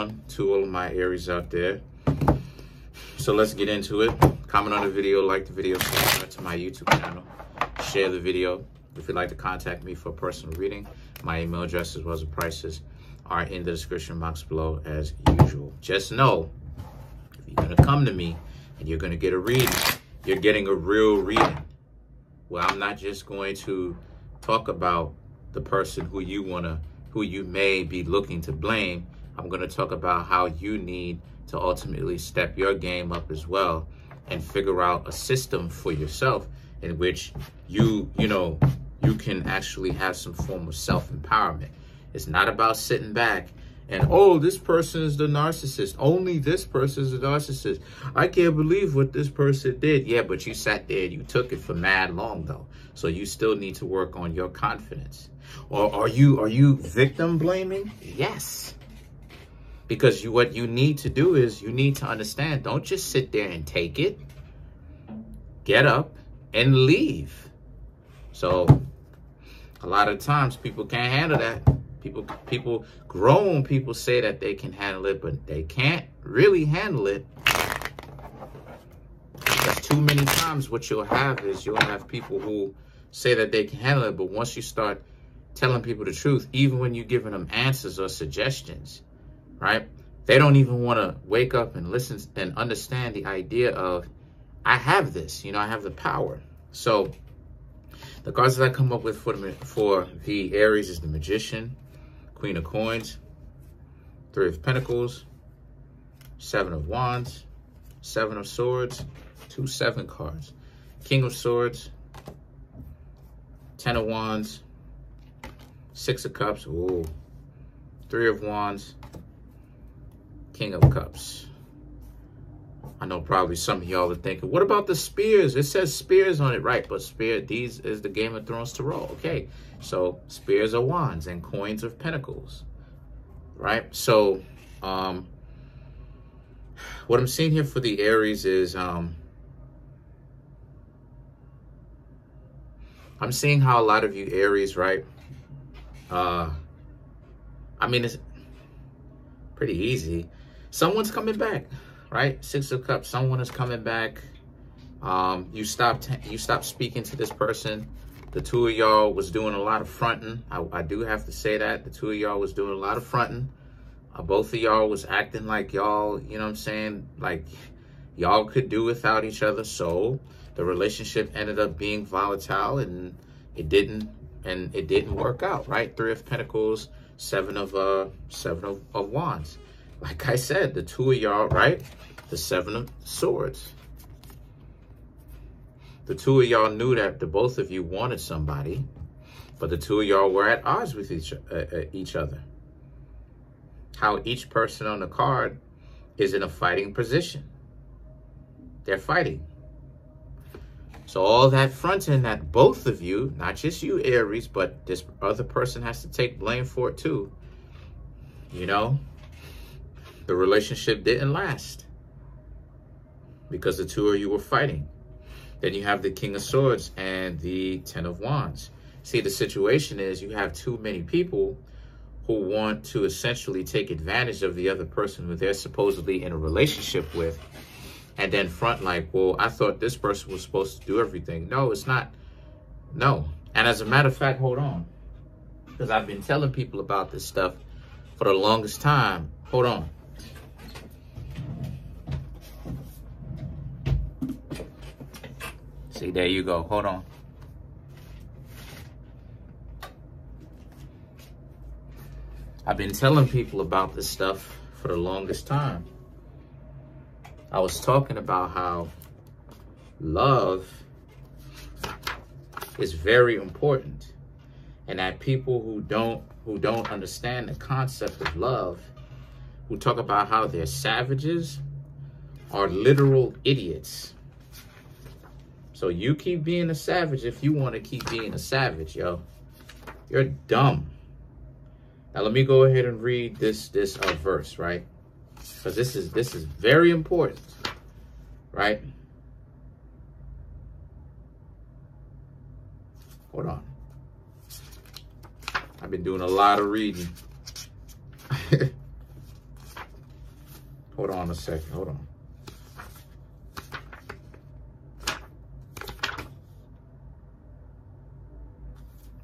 on to all of my Aries out there. So let's get into it. Comment on the video, like the video, subscribe to my YouTube channel, share the video. If you'd like to contact me for a personal reading, my email address as well as the prices are in the description box below as usual. Just know, if you're going to come to me and you're going to get a reading, you're getting a real reading. Well, I'm not just going to talk about the person who you may be looking to blame. I'm going to talk about how you need to ultimately step your game up as well and figure out a system for yourself in which you can actually have some form of self-empowerment. It's not about sitting back and, oh, this person is the narcissist. Only this person is the narcissist. I can't believe what this person did. Yeah, but you sat there and you took it for mad long, though. So you still need to work on your confidence. Or are you victim blaming? Yes. Because what you need to do is you need to understand, don't just sit there and take it. Get up and leave. So a lot of times people can't handle that. Grown people say that they can handle it, but they can't really handle it. Because too many times what you'll have is you'll have people who say that they can handle it, but once you start telling people the truth, even when you're giving them answers or suggestions, right? They don't even want to wake up and listen and understand the idea of, I have this, I have the power. So the cards that I come up with for the Aries is the Magician, Queen of Coins, Three of Pentacles, Seven of Wands, Seven of Swords, 2 7 cards, King of Swords, 10 of Wands, 6 of Cups, ooh, 3 of Wands, King of Cups. I know probably some of y'all are thinking, what about the spears? It says spears on it, right? But these is the Game of Thrones tarot. Okay, so spears are wands and coins of pentacles, right? So what I'm seeing here for the Aries is I'm seeing how a lot of you Aries, right? I mean, it's pretty easy. Someone's coming back. Right? 6 of Cups. Someone is coming back. You stopped speaking to this person. The two of y'all was doing a lot of fronting. I do have to say that. The two of y'all was doing a lot of fronting. Both of y'all was acting like y'all, you know what I'm saying? Like y'all could do without each other. So the relationship ended up being volatile and it didn't work out, right? 3 of Pentacles, 7 of Wands. Like I said, the two of y'all, right? The 7 of Swords. The two of y'all knew that the both of you wanted somebody, but the two of y'all were at odds with each other. How each person on the card is in a fighting position. They're fighting. So all that fronting that both of you, not just you Aries, but this other person has to take blame for it too. The relationship didn't last because the two of you were fighting. Then you have the King of Swords and the 10 of Wands. See, the situation is you have too many people who want to essentially take advantage of the other person who they're supposedly in a relationship with and then front like, well, I thought this person was supposed to do everything. No, it's not. No. And as a matter of fact, hold on. Because I've been telling people about this stuff for the longest time. Hold on. See, there you go. Hold on. I've been telling people about this stuff for the longest time. I was talking about how love is very important, and that people who don't understand the concept of love, who talk about how they're savages, are literal idiots. So you keep being a savage if you want to keep being a savage, yo. You're dumb. Now let me go ahead and read this verse, right? Because this is very important, right? Hold on. I've been doing a lot of reading. Hold on a second. Hold on.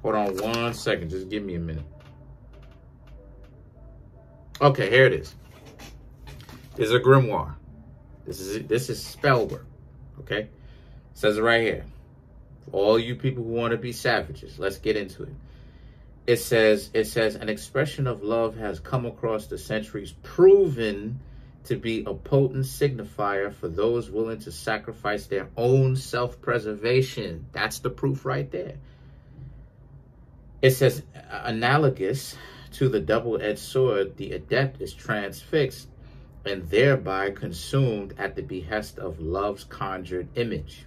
Hold on 1 second. Just give me a minute. Okay, here it is. This is a grimoire. This is spell work. Okay? It says it right here. For all you people who want to be savages, let's get into it. It says, an expression of love has come across the centuries, proven to be a potent signifier for those willing to sacrifice their own self-preservation. That's the proof right there. It says, analogous to the double-edged sword, the adept is transfixed and thereby consumed at the behest of love's conjured image.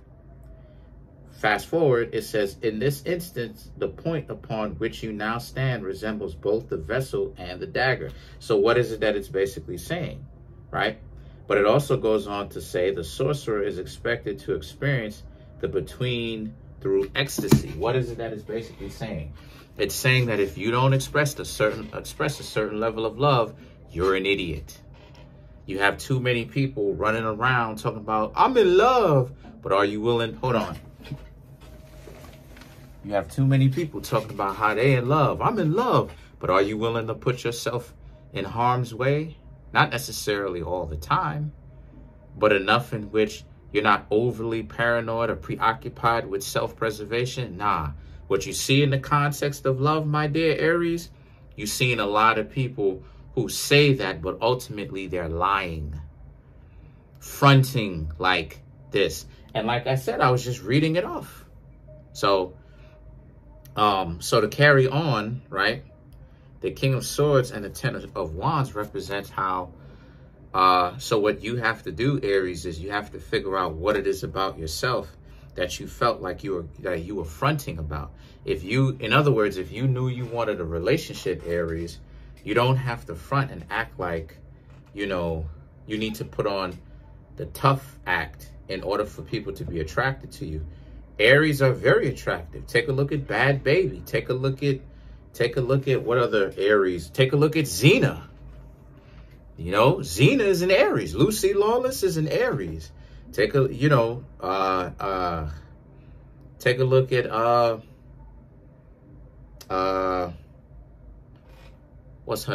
Fast forward, it says, in this instance, the point upon which you now stand resembles both the vessel and the dagger. So what is it that it's basically saying, right? But it also goes on to say the sorcerer is expected to experience the between through ecstasy. What is it that it's basically saying? It's saying that if you don't express a certain level of love, you're an idiot. You have too many people running around talking about, I'm in love, but are you willing? Hold on. You have too many people talking about how they in love. I'm in love, but are you willing to put yourself in harm's way? Not necessarily all the time, but enough in which you're not overly paranoid or preoccupied with self-preservation. Nah. What you see in the context of love, my dear Aries, you've seen a lot of people who say that, but ultimately they're lying, fronting like this. And like I said, I was just reading it off. So to carry on, right? The King of Swords and the Ten of Wands represents how, so what you have to do, Aries, is you have to figure out what it is about yourself that you felt like you were fronting about. In other words, if you knew you wanted a relationship, Aries, you don't have to front and act like, you need to put on the tough act in order for people to be attracted to you. Aries are very attractive. Take a look at Bad Baby. Take a look at what other Aries. Take a look at Xena. Xena is an Aries. Lucy Lawless is an Aries. Take a look at what's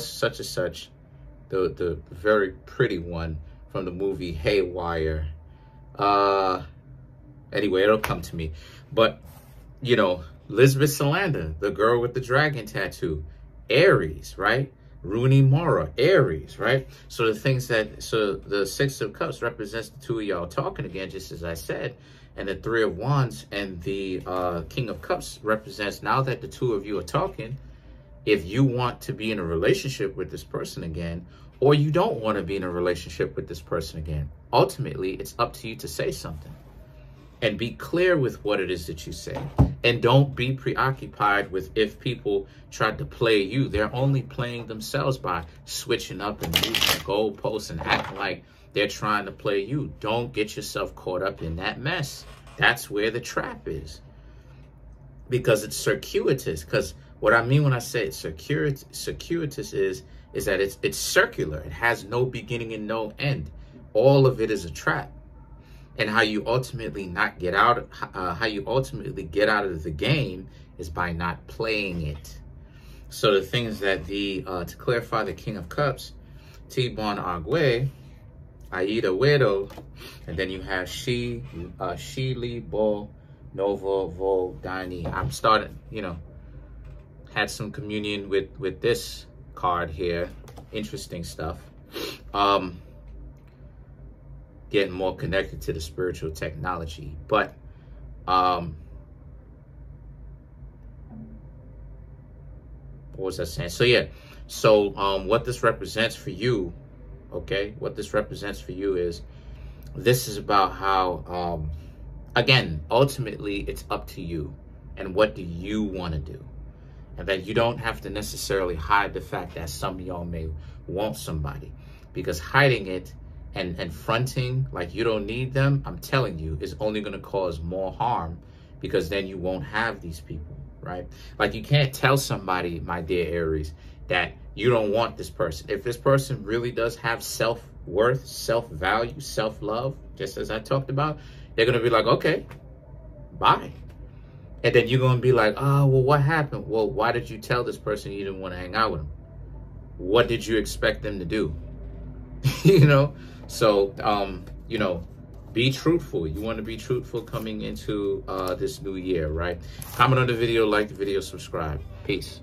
such and such, the very pretty one from the movie Haywire. Anyway, it'll come to me. But Lisbeth Salander, the girl with the dragon tattoo, Aries, right? Rooney Mara, Aries, right? So the Six of Cups represents the two of y'all talking again, just as I said. And the Three of Wands and the King of Cups represents, now that the two of you are talking, if you want to be in a relationship with this person again, or you don't want to be in a relationship with this person again, ultimately, it's up to you to say something. And be clear with what it is that you say. And don't be preoccupied with if people tried to play you. They're only playing themselves by switching up and moving the goalposts and acting like they're trying to play you. Don't get yourself caught up in that mess. That's where the trap is. Because it's circuitous. Because what I mean when I say it's circuitous is that it's circular. It has no beginning and no end. All of it is a trap. And how you ultimately get out of the game is by not playing it. So the things that to clarify the King of Cups, T-Bon Agwe, Aida Wedo, and then you have Shili Bo Novo Vo Dani. I'm starting, had some communion with this card here. Interesting stuff. Getting more connected to the spiritual technology. But what was I saying? So yeah, what this represents for you, okay, what this represents for you is, this is about how, again, ultimately it's up to you and what do you want to do. And that you don't have to necessarily hide the fact that some of y'all may want somebody, because hiding it and fronting like you don't need them, I'm telling you, is only going to cause more harm, because then you won't have these people, right? Like, you can't tell somebody, my dear Aries, that you don't want this person. If this person really does have self-worth, self-value, self-love, just as I talked about, they're going to be like, okay, bye. And then you're going to be like, oh, well, what happened? Well, why did you tell this person you didn't want to hang out with them? What did you expect them to do? You know? So, you know, be truthful. You want to be truthful coming into this new year, right? Comment on the video, like the video, subscribe. Peace.